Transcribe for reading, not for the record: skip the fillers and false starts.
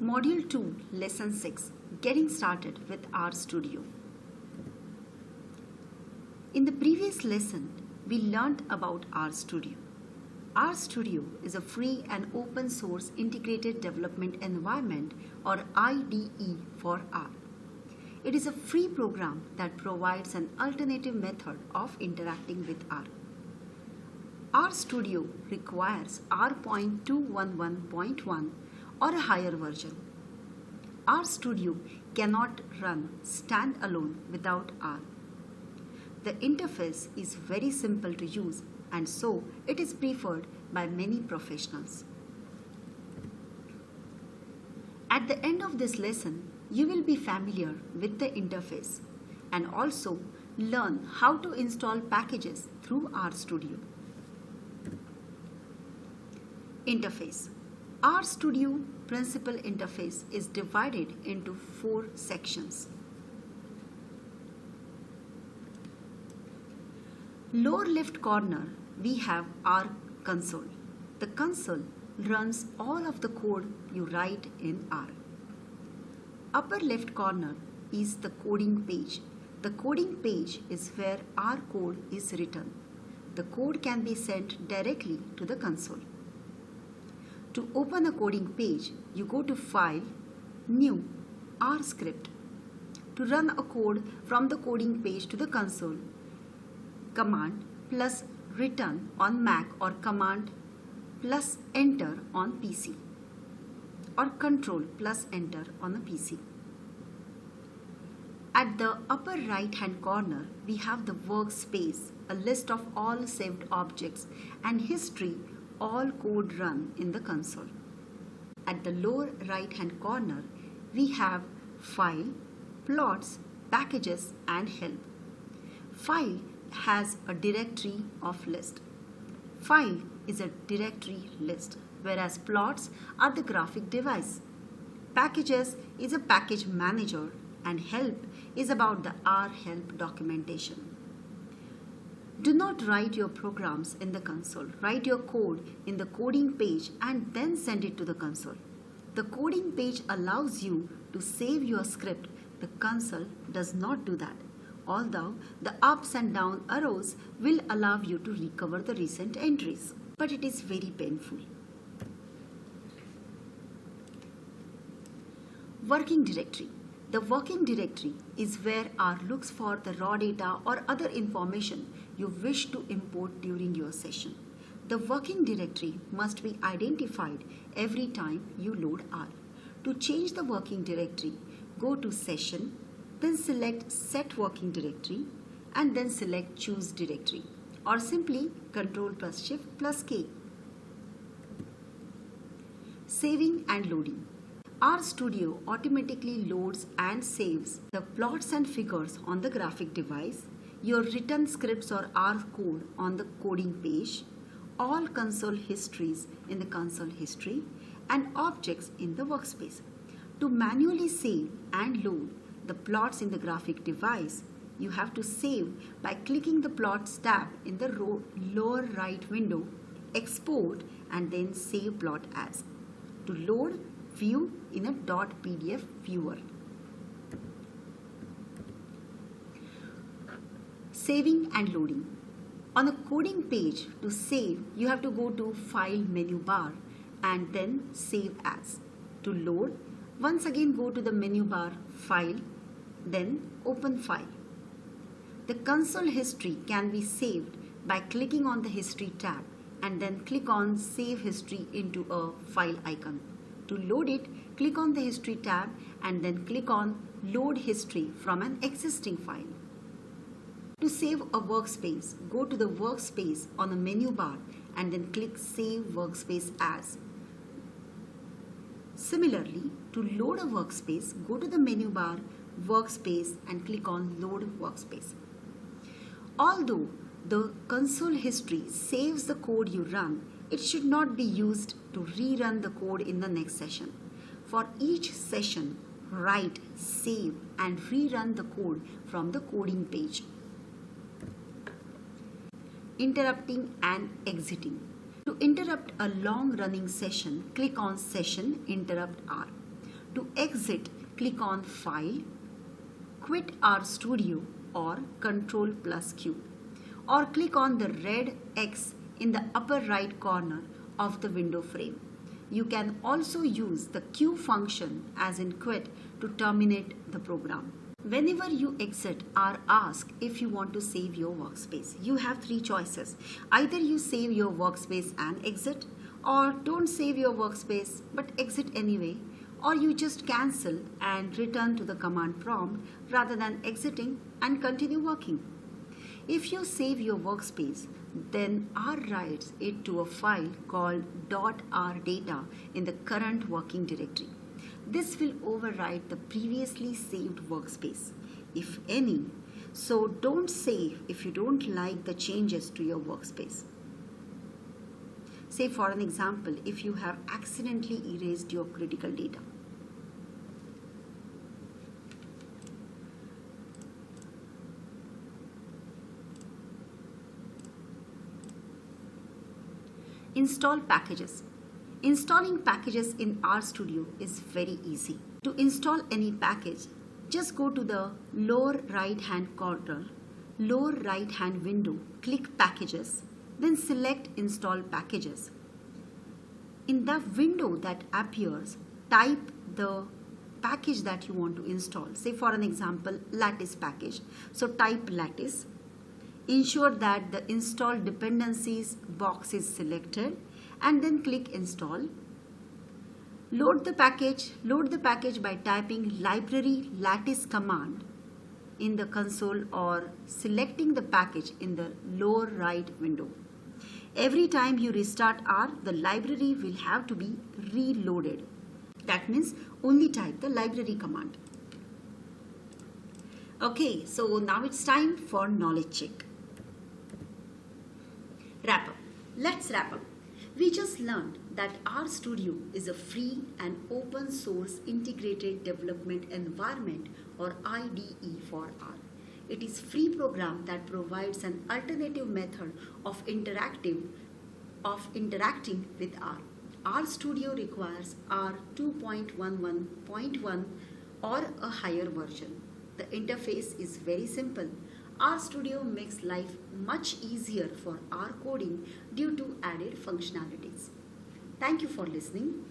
Module 2, Lesson 6, Getting Started with RStudio. In the previous lesson, we learned about RStudio. RStudio is a free and open source integrated development environment or IDE for R. It is a free program that provides an alternative method of interacting with R. RStudio requires R.211.1 or a higher version. RStudio cannot run standalone without R. The interface is very simple to use and so it is preferred by many professionals. At the end of this lesson, you will be familiar with the interface and also learn how to install packages through RStudio. Interface. RStudio principal interface is divided into 4 sections. Lower left corner, we have R console. The console runs all of the code you write in R. Upper left corner is the coding page. The coding page is where R code is written. The code can be sent directly to the console. To open a coding page, you go to File, New, R Script. To run a code from the coding page to the console, Command plus Return on Mac or Command plus Enter on PC or Control plus Enter on a PC. At the upper right hand corner, we have the workspace, a list of all saved objects and history, all code run in the console. At the lower right hand corner, we have File, Plots, Packages and Help. File has a directory of list. File is a directory list, whereas plots are the graphic device. Packages is a package manager and help is about the R help documentation. Do not write your programs in the console. Write your code in the coding page and then send it to the console. The coding page allows you to save your script. The console does not do that, although the ups and down arrows will allow you to recover the recent entries, but it is very painful. Working directory. The working directory is where R looks for the raw data or other information you wish to import during your session. The working directory must be identified every time you load R. To change the working directory, go to Session, then select Set Working Directory and then select Choose Directory or simply Ctrl plus Shift plus K. Saving and loading. RStudio automatically loads and saves the plots and figures on the graphic device, your written scripts or R code on the coding page, all console histories in the console history, and objects in the workspace. To manually save and load the plots in the graphic device, you have to save by clicking the Plots tab in the lower right window, Export and then Save Plot As. To load, view in a .pdf viewer. Saving and loading. On a coding page, to save, you have to go to File menu bar and then Save As. To load, once again go to the menu bar, File, then Open File. The console history can be saved by clicking on the History tab and then click on Save History into a file icon. To load it, click on the History tab and then click on Load History from an existing file. To save a workspace, go to the workspace on the menu bar and then click Save Workspace As. Similarly, to load a workspace, go to the menu bar, Workspace and click on Load Workspace. Although the console history saves the code you run, it should not be used to rerun the code in the next session. For each session, write, save and rerun the code from the coding page. Interrupting and exiting. To interrupt a long running session, click on Session Interrupt R. To exit, click on File, Quit RStudio or Ctrl plus Q, or click on the red X in the upper right corner of the window frame. You can also use the Q function as in quit to terminate the program. Whenever you exit or ask if you want to save your workspace, you have three choices. Either you save your workspace and exit, or don't save your workspace but exit anyway, or you just cancel and return to the command prompt rather than exiting and continue working. If you save your workspace, then R writes it to a file called .rdata in the current working directory. This will overwrite the previously saved workspace, if any. So don't save if you don't like the changes to your workspace. Say for an example, if you have accidentally erased your critical data. Install packages. Installing packages in RStudio is very easy. To install any package, just go to the lower right hand corner, lower right hand window, click Packages, then select Install Packages. In the window that appears, type the package that you want to install. Say for an example, Lattice package. So type Lattice. Ensure that the Install Dependencies box is selected and then click Install. Load the package by typing library lattice command in the console or selecting the package in the lower right window. Every time you restart R, the library will have to be reloaded. That means only type the library command. Okay, so now it's time for knowledge check. Wrap up. Let's wrap up. We just learned that RStudio is a free and open source integrated development environment or IDE for R. It is a free program that provides an alternative method of interacting with R. RStudio requires R 2.11.1 or a higher version. The interface is very simple. RStudio makes life much easier for R coding due to added functionalities. Thank you for listening.